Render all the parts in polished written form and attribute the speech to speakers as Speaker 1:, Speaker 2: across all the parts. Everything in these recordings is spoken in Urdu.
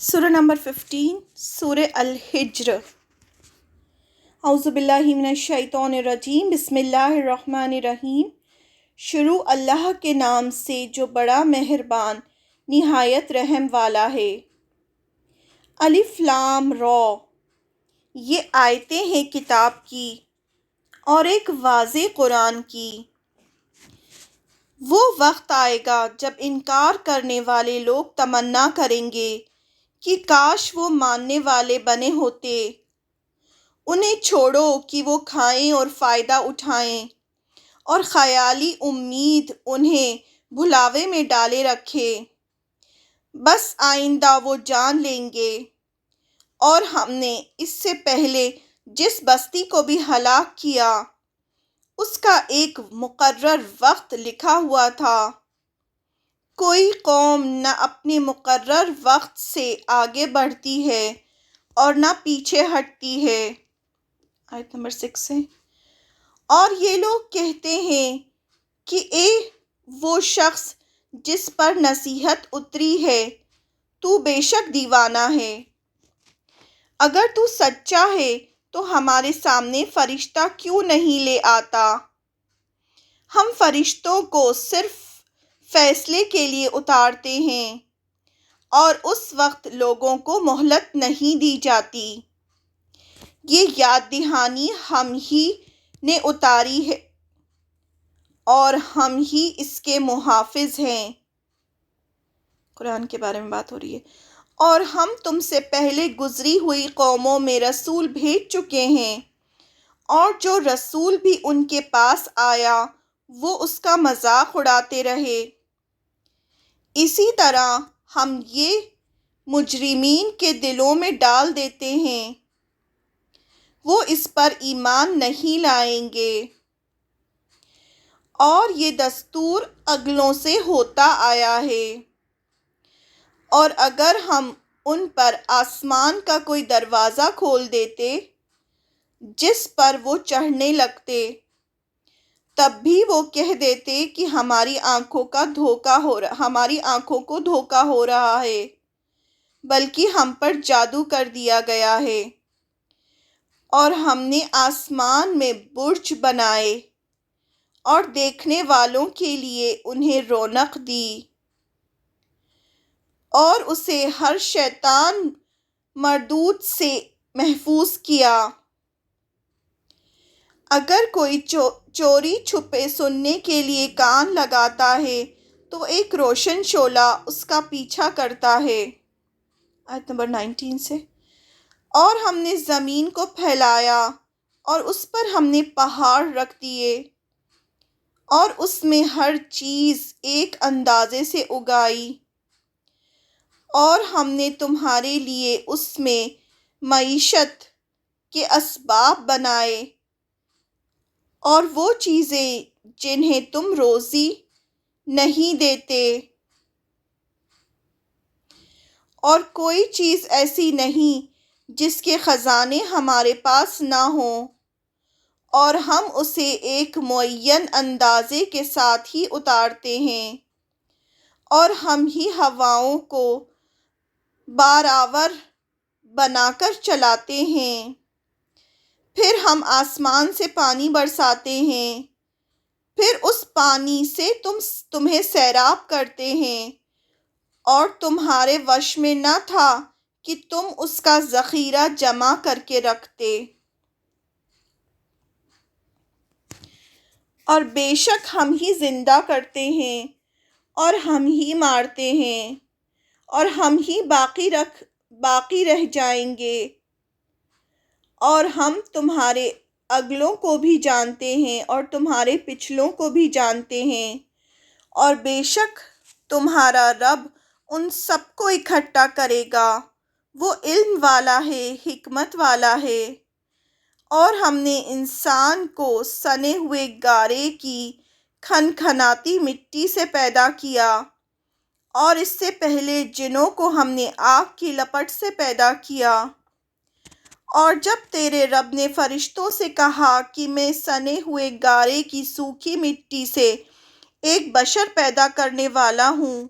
Speaker 1: سورہ نمبر 15 سورہ الحجر۔ اعوذ باللہ من الشیطان الرجیم، بسم اللہ الرحمن الرحیم۔ شروع اللہ کے نام سے جو بڑا مہربان نہایت رحم والا ہے۔ الف لام را، یہ آیتیں ہیں کتاب کی اور ایک واضح قرآن کی۔ وہ وقت آئے گا جب انکار کرنے والے لوگ تمنا کریں گے کہ کاش وہ ماننے والے بنے ہوتے۔ انہیں چھوڑو کہ وہ کھائیں اور فائدہ اٹھائیں، اور خیالی امید انہیں بھلاوے میں ڈالے رکھے۔ بس آئندہ وہ جان لیں گے، اور ہم نے اس سے پہلے جس بستی کو بھی ہلاک کیا اس کا ایک مقرر وقت لکھا ہوا تھا۔ کوئی قوم نہ اپنے مقرر وقت سے آگے بڑھتی ہے اور نہ پیچھے ہٹتی ہے۔ آیت نمبر 6 سے۔ اور یہ لوگ کہتے ہیں کہ اے وہ شخص جس پر نصیحت اتری ہے، تو بے شک دیوانہ ہے۔ اگر تو سچا ہے تو ہمارے سامنے فرشتہ کیوں نہیں لے آتا؟ ہم فرشتوں کو صرف فیصلے کے لیے اتارتے ہیں، اور اس وقت لوگوں کو مہلت نہیں دی جاتی۔ یہ یاد دہانی ہم ہی نے اتاری ہے اور ہم ہی اس کے محافظ ہیں۔ قرآن کے بارے میں بات ہو رہی ہے۔ اور ہم تم سے پہلے گزری ہوئی قوموں میں رسول بھیج چکے ہیں، اور جو رسول بھی ان کے پاس آیا وہ اس کا مذاق اڑاتے رہے۔ اسی طرح ہم یہ مجرمین کے دلوں میں ڈال دیتے ہیں، وہ اس پر ایمان نہیں لائیں گے۔ اور یہ دستور اگلوں سے ہوتا آیا ہے، اور اگر ہم ان پر آسمان کا کوئی دروازہ کھول دیتے جس پر وہ چڑھنے لگتے، تب بھی وہ کہہ دیتے کہ ہماری آنکھوں کو دھوکا ہو رہا ہے، بلکہ ہم پر جادو کر دیا گیا ہے۔ اور ہم نے آسمان میں برج بنائے اور دیکھنے والوں کے لیے انہیں رونق دی، اور اسے ہر شیطان مردود سے محفوظ کیا۔ اگر کوئی چوری چھپے سننے کے لیے کان لگاتا ہے تو ایک روشن شعلہ اس کا پیچھا کرتا ہے۔ آیت نمبر 19 سے۔ اور ہم نے زمین کو پھیلایا اور اس پر ہم نے پہاڑ رکھ دیے، اور اس میں ہر چیز ایک اندازے سے اگائی، اور ہم نے تمہارے لیے اس میں معیشت کے اسباب بنائے، اور وہ چیزیں جنہیں تم روزی نہیں دیتے، اور کوئی چیز ایسی نہیں جس کے خزانے ہمارے پاس نہ ہوں، اور ہم اسے ایک معین اندازے کے ساتھ ہی اتارتے ہیں، اور ہم ہی ہواؤں کو بارآور بنا کر چلاتے ہیں۔ پھر ہم آسمان سے پانی برساتے ہیں، پھر اس پانی سے تمہیں سیراب کرتے ہیں، اور تمہارے وش میں نہ تھا کہ تم اس کا ذخیرہ جمع کر کے رکھتے۔ اور بے شک ہم ہی زندہ کرتے ہیں اور ہم ہی مارتے ہیں، اور ہم ہی باقی رہ جائیں گے، اور ہم تمہارے اگلوں کو بھی جانتے ہیں اور تمہارے پچھلوں کو بھی جانتے ہیں، اور بے شک تمہارا رب ان سب کو اکٹھا کرے گا۔ وہ علم والا ہے، حکمت والا ہے۔ اور ہم نے انسان کو سنے ہوئے گارے کی کھنکھناتی مٹی سے پیدا کیا، اور اس سے پہلے جنوں کو ہم نے آگ کی لپٹ سے پیدا کیا۔ اور جب تیرے رب نے فرشتوں سے کہا کہ میں سنے ہوئے گارے کی سوکھی مٹی سے ایک بشر پیدا کرنے والا ہوں،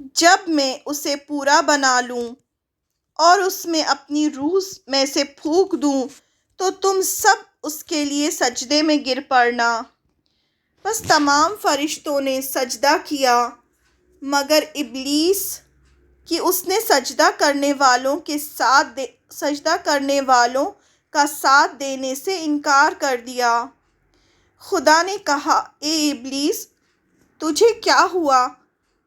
Speaker 1: جب میں اسے پورا بنا لوں اور اس میں اپنی روح میں سے پھونک دوں تو تم سب اس کے لیے سجدے میں گر پڑنا۔ بس تمام فرشتوں نے سجدہ کیا مگر ابلیس کہ اس نے سجدہ کرنے والوں کا ساتھ دینے سے انکار کر دیا۔ خدا نے کہا، اے ابلیس، تجھے کیا ہوا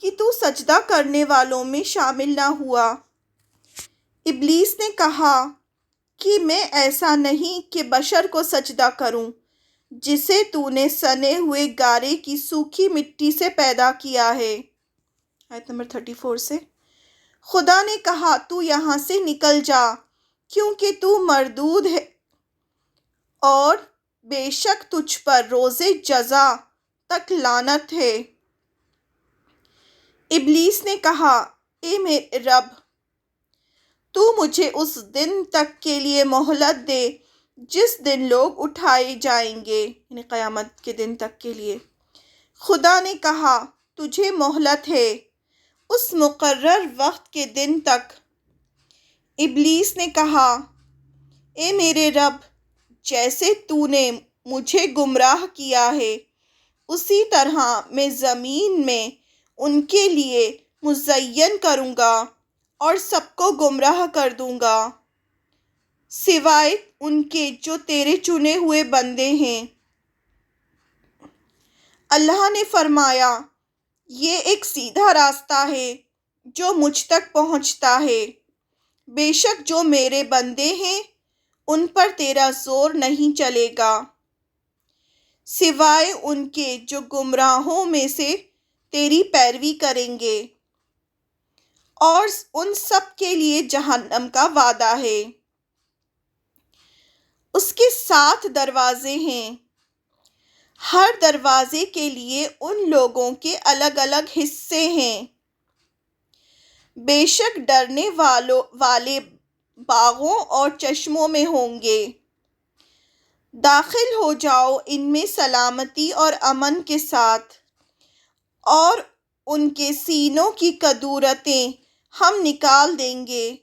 Speaker 1: کہ تو سجدہ کرنے والوں میں شامل نہ ہوا؟ ابلیس نے کہا کہ میں ایسا نہیں کہ بشر کو سجدہ کروں جسے تو نے سنے ہوئے گارے کی سوکھی مٹی سے پیدا کیا ہے۔ آیت نمبر 34 سے۔ خدا نے کہا، تو یہاں سے نکل جا کیونکہ تو مردود ہے اور بے شک تجھ پر روز جزا تک لعنت ہے۔ ابلیس نے کہا، اے میرے رب، تو مجھے اس دن تک کے لیے مہلت دے جس دن لوگ اٹھائے جائیں گے، یعنی قیامت کے دن تک کے لیے۔ خدا نے کہا، تجھے مہلت ہے اس مقرر وقت کے دن تک۔ ابلیس نے کہا، اے میرے رب، جیسے تو نے مجھے گمراہ کیا ہے اسی طرح میں زمین میں ان کے لیے مزین کروں گا اور سب کو گمراہ کر دوں گا سوائے ان کے جو تیرے چنے ہوئے بندے ہیں۔ اللہ نے فرمایا، یہ ایک سیدھا راستہ ہے جو مجھ تک پہنچتا ہے۔ بے شک جو میرے بندے ہیں ان پر تیرا زور نہیں چلے گا سوائے ان کے جو گمراہوں میں سے تیری پیروی کریں گے، اور ان سب کے لیے جہنم کا وعدہ ہے۔ اس کے 7 دروازے ہیں، ہر دروازے کے لیے ان لوگوں کے الگ الگ حصے ہیں۔ بے شک ڈرنے والے باغوں اور چشموں میں ہوں گے۔ داخل ہو جاؤ ان میں سلامتی اور امن کے ساتھ، اور ان کے سینوں کی کدورتیں ہم نکال دیں گے۔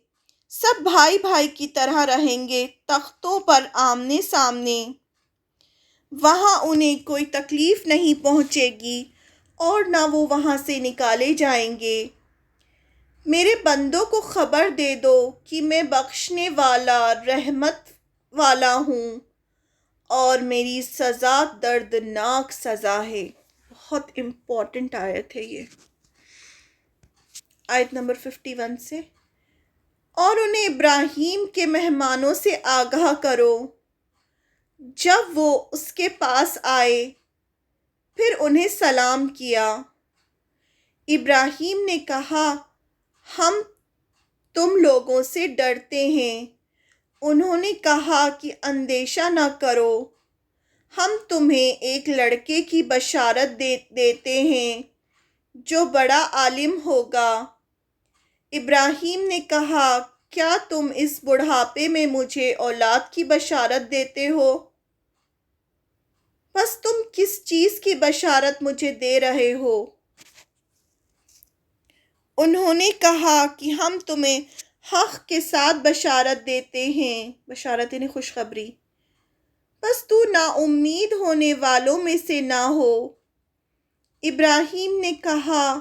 Speaker 1: سب بھائی بھائی کی طرح رہیں گے تختوں پر آمنے سامنے۔ وہاں انہیں کوئی تکلیف نہیں پہنچے گی اور نہ وہ وہاں سے نکالے جائیں گے۔ میرے بندوں کو خبر دے دو کہ میں بخشنے والا رحمت والا ہوں اور میری سزا دردناک سزا ہے۔ بہت امپورٹنٹ آیت ہے یہ۔ آیت نمبر 51 سے۔ اور انہیں ابراہیم کے مہمانوں سے آگاہ کرو جب وہ اس کے پاس آئے، پھر انہیں سلام کیا۔ ابراہیم نے کہا، ہم تم لوگوں سے ڈرتے ہیں۔ انہوں نے کہا کہ اندیشہ نہ کرو، ہم تمہیں ایک لڑکے کی بشارت دیتے ہیں جو بڑا عالم ہوگا۔ ابراہیم نے کہا، کیا تم اس بڑھاپے میں مجھے اولاد کی بشارت دیتے ہو؟ بس تم کس چیز کی بشارت مجھے دے رہے ہو؟ انہوں نے کہا کہ ہم تمہیں حق کے ساتھ بشارت دیتے ہیں، بشارت یعنی خوشخبری، بس تو نا امید ہونے والوں میں سے نہ ہو۔ ابراہیم نے کہا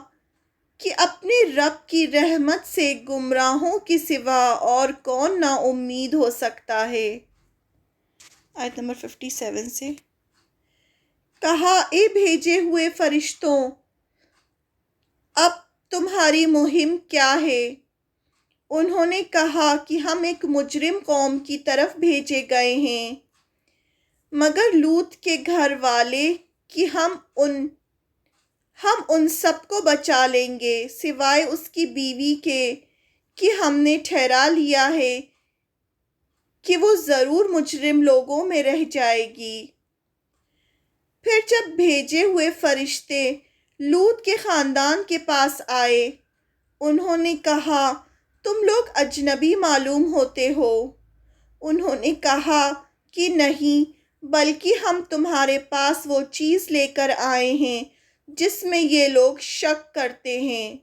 Speaker 1: کہ اپنے رب کی رحمت سے گمراہوں کے سوا اور کون نا امید ہو سکتا ہے۔ آیت نمبر 57 سے۔ کہا، اے بھیجے ہوئے فرشتوں، اب تمہاری مہم کیا ہے؟ انہوں نے کہا کہ ہم ایک مجرم قوم کی طرف بھیجے گئے ہیں، مگر لوط کے گھر والے کہ ہم ان سب کو بچا لیں گے سوائے اس کی بیوی کے کہ ہم نے ٹھہرا لیا ہے کہ وہ ضرور مجرم لوگوں میں رہ جائے گی۔ پھر جب بھیجے ہوئے فرشتے لوط کے خاندان کے پاس آئے، انہوں نے کہا، تم لوگ اجنبی معلوم ہوتے ہو۔ انہوں نے کہا کہ نہیں، بلکہ ہم تمہارے پاس وہ چیز لے کر آئے ہیں جس میں یہ لوگ شک کرتے ہیں۔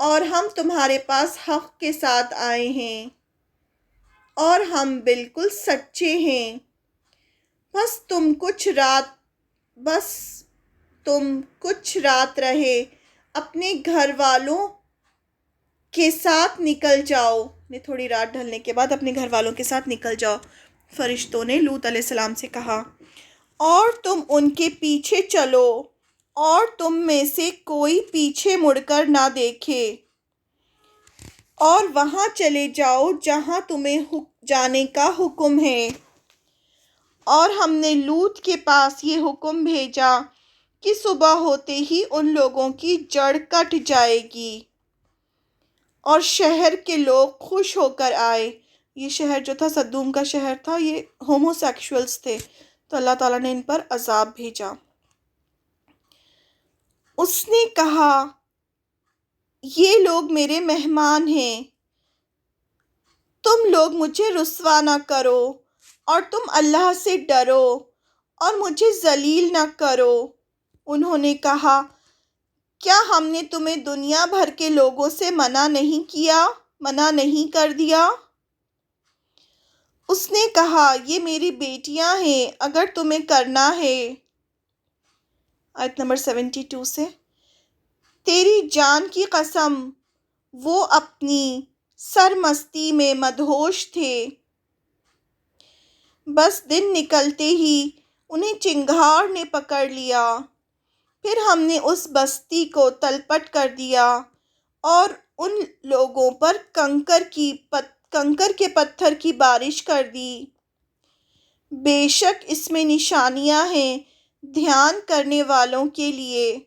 Speaker 1: اور ہم تمہارے پاس حق کے ساتھ آئے ہیں اور ہم بالکل سچے ہیں۔ بس تم کچھ رات رہے اپنے گھر والوں کے ساتھ نکل جاؤ۔ تھوڑی رات ڈھلنے کے بعد اپنے گھر والوں کے ساتھ نکل جاؤ۔ فرشتوں نے لوط علیہ السلام سے کہا، اور تم ان کے پیچھے چلو اور تم میں سے کوئی پیچھے مڑ کر نہ دیکھے، اور وہاں چلے جاؤ جہاں تمہیں جانے کا حکم ہے۔ اور ہم نے لوط کے پاس یہ حکم بھیجا کہ صبح ہوتے ہی ان لوگوں کی جڑ کٹ جائے گی اور شہر کے لوگ خوش ہو کر آئے۔ یہ شہر جو تھا سدوم کا شہر تھا، یہ ہومو سیکشولز تھے، تو اللہ تعالیٰ نے ان پر عذاب بھیجا۔ اس نے کہا، یہ لوگ میرے مہمان ہیں، تم لوگ مجھے رسوا نہ کرو اور تم اللہ سے ڈرو اور مجھے ذلیل نہ کرو۔ انہوں نے کہا، کیا ہم نے تمہیں دنیا بھر کے لوگوں سے منع نہیں کر دیا؟ اس نے کہا، یہ میری بیٹیاں ہیں، اگر تمہیں کرنا ہے۔ آیت نمبر 72 سے، تیری جان کی قسم، وہ اپنی سرمستی میں مدہوش تھے۔ بس دن نکلتے ہی انہیں چنگھاڑ نے پکڑ لیا، پھر ہم نے اس بستی کو تلپٹ کر دیا اور ان لوگوں پر کنکر کے پتھر کی بارش کر دی۔ بے شک اس میں نشانیاں ہیں دھیان کرنے والوں کے لیے،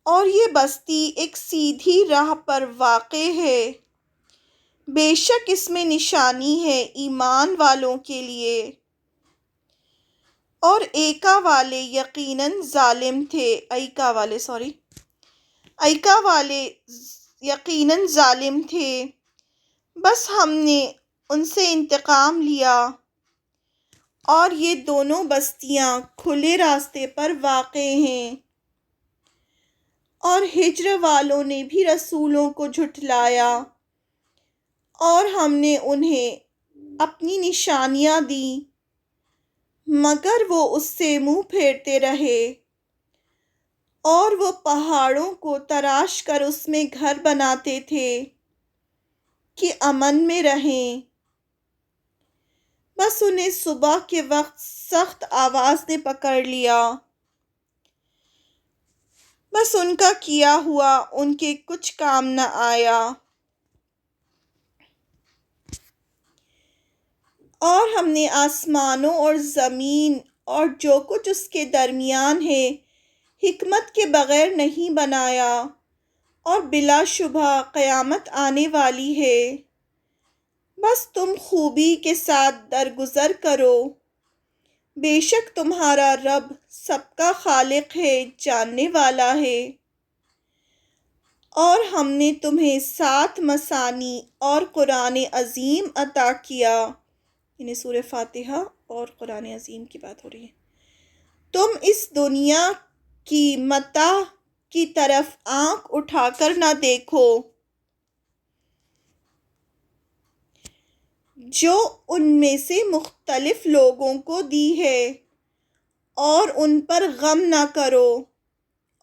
Speaker 1: اور یہ بستی ایک سیدھی راہ پر واقع ہے۔ بے شک اس میں نشانی ہے ایمان والوں کے لیے۔ اور ایکا والے یقیناً ظالم تھے۔ بس ہم نے ان سے انتقام لیا، اور یہ دونوں بستیاں کھلے راستے پر واقع ہیں۔ اور ہجر والوں نے بھی رسولوں کو جھٹلایا، اور ہم نے انہیں اپنی نشانیاں دیں، مگر وہ اس سے منہ پھیرتے رہے، اور وہ پہاڑوں کو تراش کر اس میں گھر بناتے تھے کہ امن میں رہیں۔ بس انہیں صبح کے وقت سخت آواز نے پکڑ لیا، بس ان کا کیا ہوا ان کے کچھ کام نہ آیا۔ اور ہم نے آسمانوں اور زمین اور جو کچھ اس کے درمیان ہے حکمت کے بغیر نہیں بنایا، اور بلا شبہ قیامت آنے والی ہے۔ بس تم خوبی کے ساتھ درگزر کرو، بے شک تمہارا رب سب کا خالق ہے، جاننے والا ہے۔ اور ہم نے تمہیں 7 مثانی اور قرآن عظیم عطا کیا۔ سورہ فاتحہ اور قرآن عظیم کی بات ہو رہی ہے۔ تم اس دنیا کی متاع کی طرف آنکھ اٹھا کر نہ دیکھو، جو ان میں سے مختلف لوگوں کو دی ہے، اور ان پر غم نہ کرو،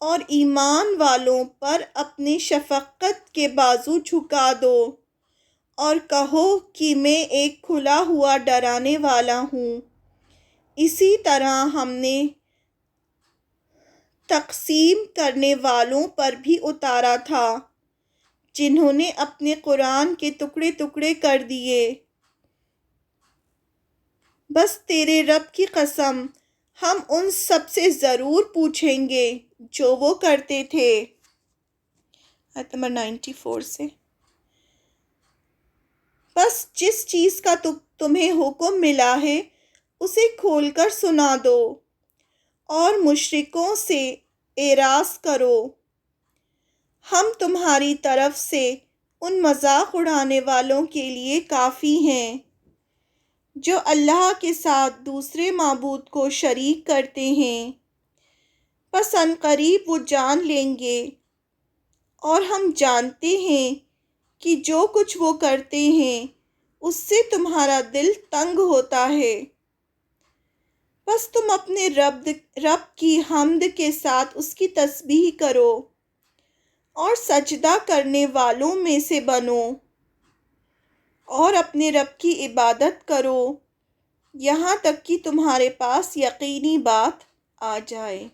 Speaker 1: اور ایمان والوں پر اپنی شفقت کے بازو جھکا دو، اور کہو کہ میں ایک کھلا ہوا ڈرانے والا ہوں۔ اسی طرح ہم نے تقسیم کرنے والوں پر بھی اتارا تھا، جنہوں نے اپنے قرآن کے ٹکڑے ٹکڑے کر دیے۔ بس تیرے رب کی قسم، ہم ان سب سے ضرور پوچھیں گے جو وہ کرتے تھے۔ آیت نمبر 94 سے، بس جس چیز کا تمہیں حکم ملا ہے اسے کھول کر سنا دو، اور مشرکوں سے اعراض کرو۔ ہم تمہاری طرف سے ان مذاق اڑانے والوں کے لیے کافی ہیں جو اللہ کے ساتھ دوسرے معبود کو شریک کرتے ہیں۔ پس عنقریب وہ جان لیں گے اور ہم جانتے ہیں کہ جو کچھ وہ کرتے ہیں اس سے تمہارا دل تنگ ہوتا ہے۔ بس تم اپنے رب کی حمد کے ساتھ اس کی تسبیح کرو اور سجدہ کرنے والوں میں سے بنو اور اپنے رب کی عبادت کرو یہاں تک کہ تمہارے پاس یقینی بات آ جائے۔